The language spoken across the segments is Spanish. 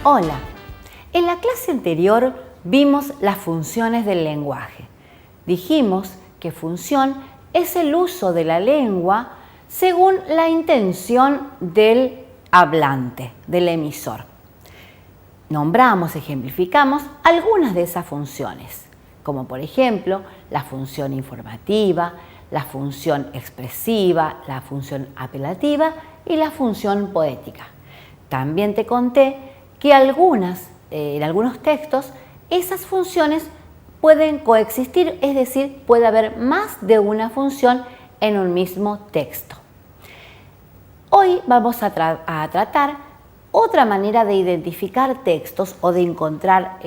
Hola, en la clase anterior vimos las funciones del lenguaje. Dijimos que función es el uso de la lengua según la intención del hablante, del emisor. Nombramos, ejemplificamos algunas de esas funciones, como por ejemplo la función informativa, la función expresiva, la función apelativa y la función poética. También te conté que en algunos textos esas funciones pueden coexistir, es decir, puede haber más de una función en un mismo texto. Hoy vamos a tratar otra manera de identificar textos o de encontrar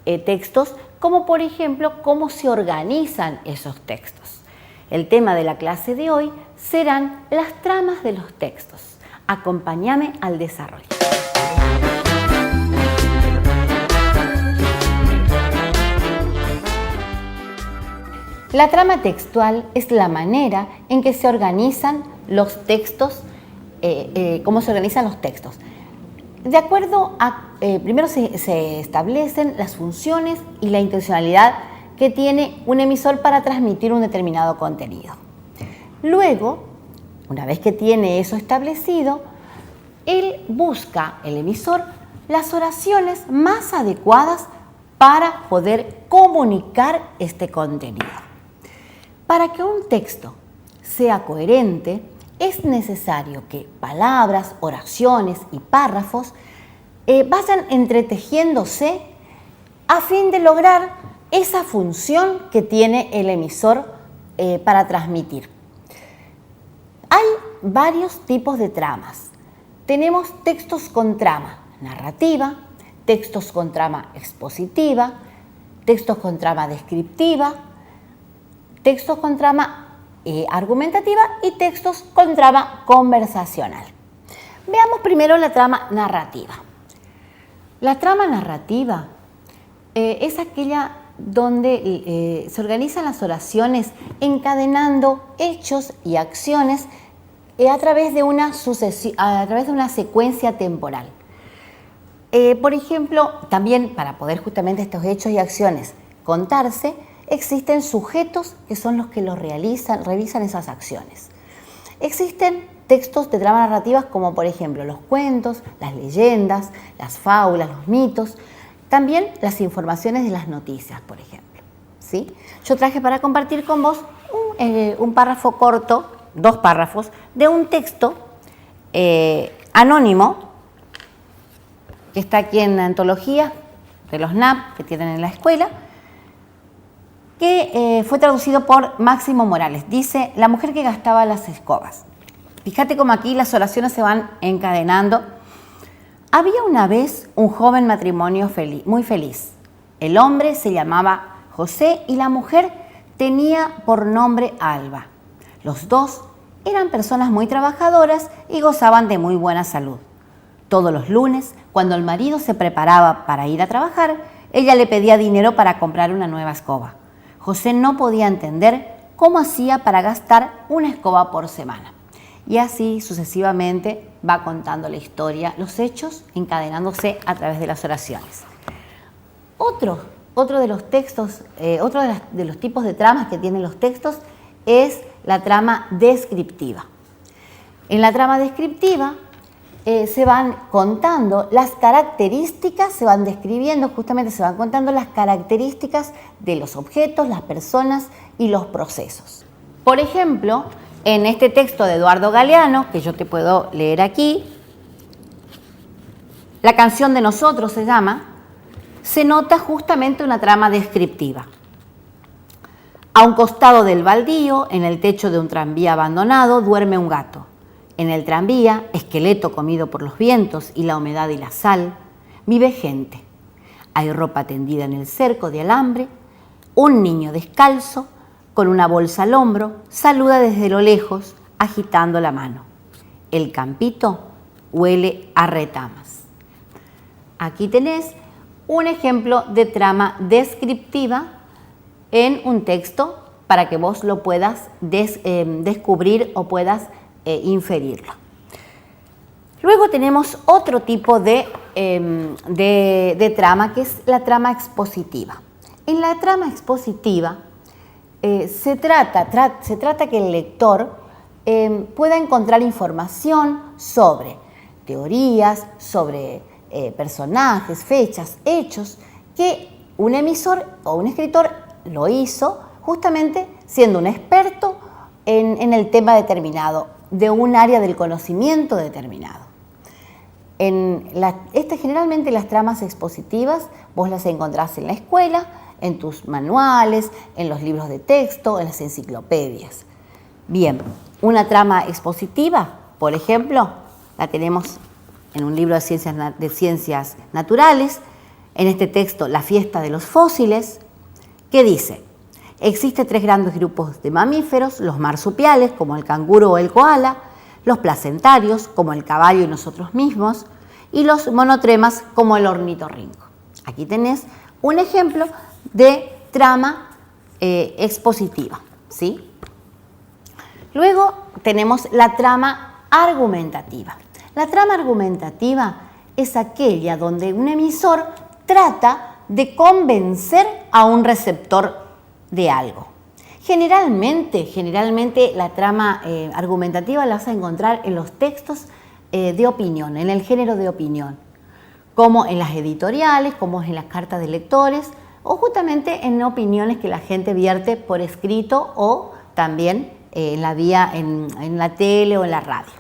textos, como por ejemplo cómo se organizan esos textos. El tema de la clase de hoy serán las tramas de los textos. Acompáñame al desarrollo. La trama textual es la manera en que se organizan los textos, cómo se organizan los textos. De acuerdo a, primero se establecen las funciones y la intencionalidad que tiene un emisor para transmitir un determinado contenido. Luego, una vez que tiene eso establecido, él busca, el emisor, las oraciones más adecuadas para poder comunicar este contenido. Para que un texto sea coherente, es necesario que palabras, oraciones y párrafos vayan entretejiéndose a fin de lograr esa función que tiene el emisor para transmitir. Hay varios tipos de tramas. Tenemos textos con trama narrativa, textos con trama expositiva, textos con trama descriptiva, textos con trama argumentativa y textos con trama conversacional. Veamos primero la trama narrativa. La trama narrativa es aquella donde se organizan las oraciones encadenando hechos y acciones a través de una secuencia temporal. Por ejemplo, también para poder justamente estos hechos y acciones contarse, existen sujetos que son los que revisan esas acciones. Existen textos de trama narrativas como por ejemplo los cuentos, las leyendas, las fábulas, los mitos, también las informaciones de las noticias, por ejemplo. ¿Sí? Yo traje para compartir con vos un párrafo corto, 2 párrafos, de un texto anónimo que está aquí en la antología de los NAP que tienen en la escuela, que fue traducido por Máximo Morales. Dice: la mujer que gastaba las escobas. Fíjate cómo aquí las oraciones se van encadenando. Había una vez un joven matrimonio muy feliz. El hombre se llamaba José y la mujer tenía por nombre Alba. Los dos eran personas muy trabajadoras y gozaban de muy buena salud. Todos los lunes, cuando el marido se preparaba para ir a trabajar, ella le pedía dinero para comprar una nueva escoba. José no podía entender cómo hacía para gastar una escoba por semana. Y así sucesivamente va contando la historia, los hechos encadenándose a través de las oraciones. Otro de los textos, de los tipos de tramas que tienen los textos es la trama descriptiva. En la trama descriptiva se van contando las características, se van describiendo, justamente se van contando las características de los objetos, las personas y los procesos. Por ejemplo, en este texto de Eduardo Galeano, que yo te puedo leer aquí, La canción de nosotros se llama, se nota justamente una trama descriptiva. A un costado del baldío, en el techo de un tranvía abandonado, duerme un gato. En el tranvía, esqueleto comido por los vientos y la humedad y la sal, vive gente. Hay ropa tendida en el cerco de alambre, un niño descalzo, con una bolsa al hombro, saluda desde lo lejos, agitando la mano. El campito huele a retamas. Aquí tenés un ejemplo de trama descriptiva en un texto para que vos lo puedas descubrir o puedas inferirlo. Luego tenemos otro tipo de trama, que es la trama expositiva. En la trama expositiva se trata que el lector pueda encontrar información sobre teorías, sobre personajes, fechas, hechos, que un emisor o un escritor lo hizo justamente siendo un experto en el tema determinado, de un área del conocimiento determinado. Generalmente las tramas expositivas vos las encontrás en la escuela, en tus manuales, en los libros de texto, en las enciclopedias. Bien, una trama expositiva, por ejemplo, la tenemos en un libro de ciencias naturales, en este texto La fiesta de los fósiles, que dice: existen 3 grandes grupos de mamíferos, los marsupiales, como el canguro o el koala, los placentarios, como el caballo y nosotros mismos, y los monotremas, como el ornitorrinco. Aquí tenés un ejemplo de trama expositiva, ¿sí? Luego tenemos la trama argumentativa. La trama argumentativa es aquella donde un emisor trata de convencer a un receptor de algo. Generalmente la trama argumentativa la vas a encontrar en los textos de opinión, en el género de opinión, como en las editoriales, como en las cartas de lectores, o justamente en opiniones que la gente vierte por escrito o también en la tele o en la radio.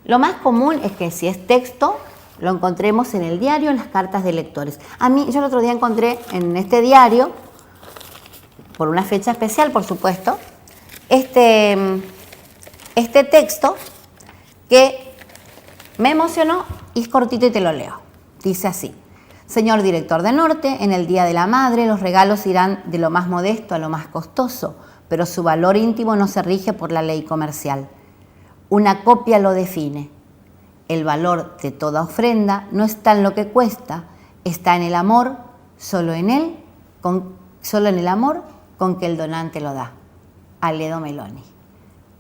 Lo más común es que si es texto, lo encontremos en el diario, en las cartas de lectores. Yo el otro día encontré en este diario, por una fecha especial, por supuesto, este texto que me emocionó y es cortito y te lo leo. Dice así: señor director de Norte, en el Día de la Madre los regalos irán de lo más modesto a lo más costoso, pero su valor íntimo no se rige por la ley comercial. Una copia lo define. El valor de toda ofrenda no está en lo que cuesta, está en el amor, solo en el amor con que el donante lo da. Aledo Meloni.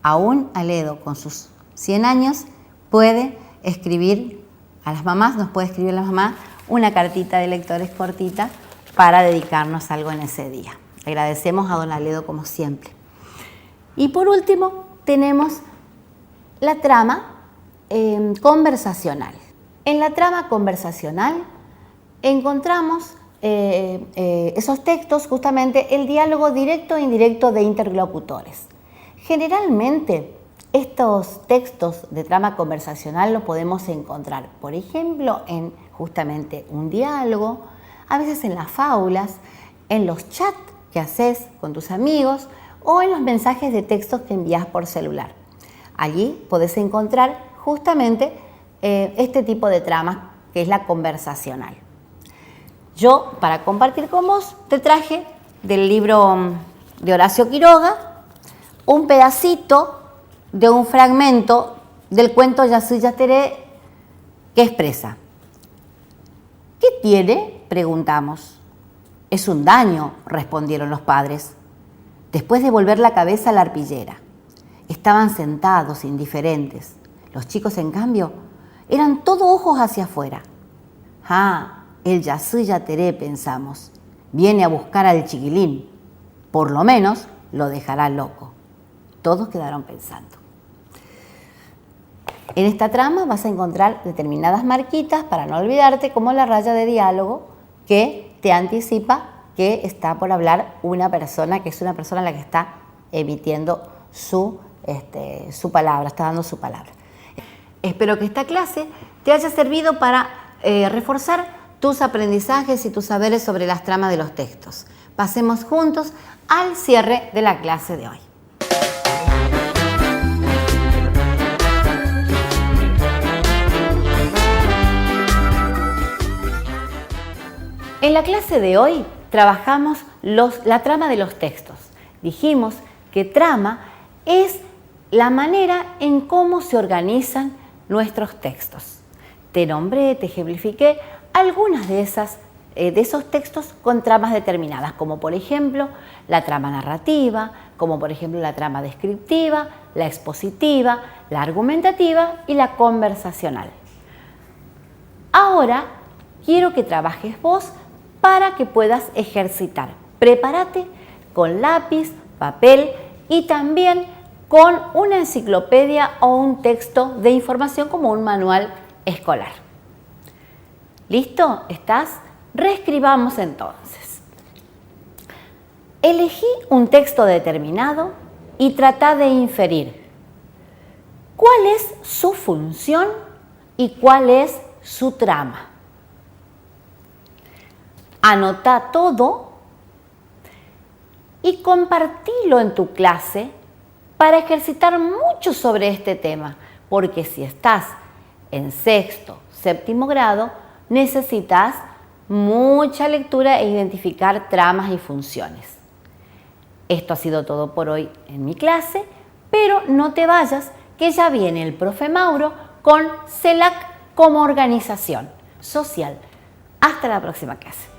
Aún Aledo, con sus 100 años, puede escribir a las mamás, nos puede escribir a las mamás una cartita de lectores cortita para dedicarnos algo en ese día. Agradecemos a don Aledo como siempre. Y por último tenemos la trama conversacional. En la trama conversacional encontramos esos textos, justamente el diálogo directo e indirecto de interlocutores. Generalmente estos textos de trama conversacional los podemos encontrar, por ejemplo, en justamente un diálogo, a veces en las fábulas, en los chats que haces con tus amigos o en los mensajes de textos que envías por celular. Allí podés encontrar justamente este tipo de trama que es la conversacional. Yo, para compartir con vos, te traje del libro de Horacio Quiroga un pedacito de un fragmento del cuento Yasuya Teré que expresa: ¿qué tiene?, preguntamos. Es un daño, respondieron los padres, después de volver la cabeza a la arpillera. Estaban sentados, indiferentes. Los chicos, en cambio, eran todos ojos hacia afuera. Ah, el Yasuya Teré, pensamos, viene a buscar al chiquilín. Por lo menos lo dejará loco. Todos quedaron pensando. En esta trama vas a encontrar determinadas marquitas para no olvidarte, como la raya de diálogo que te anticipa que está por hablar una persona, que es una persona la que está emitiendo su palabra, está dando su palabra. Espero que esta clase te haya servido para reforzar tus aprendizajes y tus saberes sobre las tramas de los textos. Pasemos juntos al cierre de la clase de hoy. En la clase de hoy trabajamos la trama de los textos. Dijimos que trama es la manera en cómo se organizan nuestros textos. Te nombré, te ejemplifiqué algunas de esos textos con tramas determinadas, como por ejemplo la trama narrativa, como por ejemplo la trama descriptiva, la expositiva, la argumentativa y la conversacional. Ahora quiero que trabajes vos para que puedas ejercitar. Prepárate con lápiz, papel y también con una enciclopedia o un texto de información como un manual escolar. ¿Listo? ¿Estás? Reescribamos entonces. Elegí un texto determinado y trata de inferir cuál es su función y cuál es su trama. Anota todo y compartilo en tu clase para ejercitar mucho sobre este tema, porque si estás en sexto, séptimo grado, necesitas mucha lectura e identificar tramas y funciones. Esto ha sido todo por hoy en mi clase, pero no te vayas, que ya viene el profe Mauro con CELAC como organización social. Hasta la próxima clase.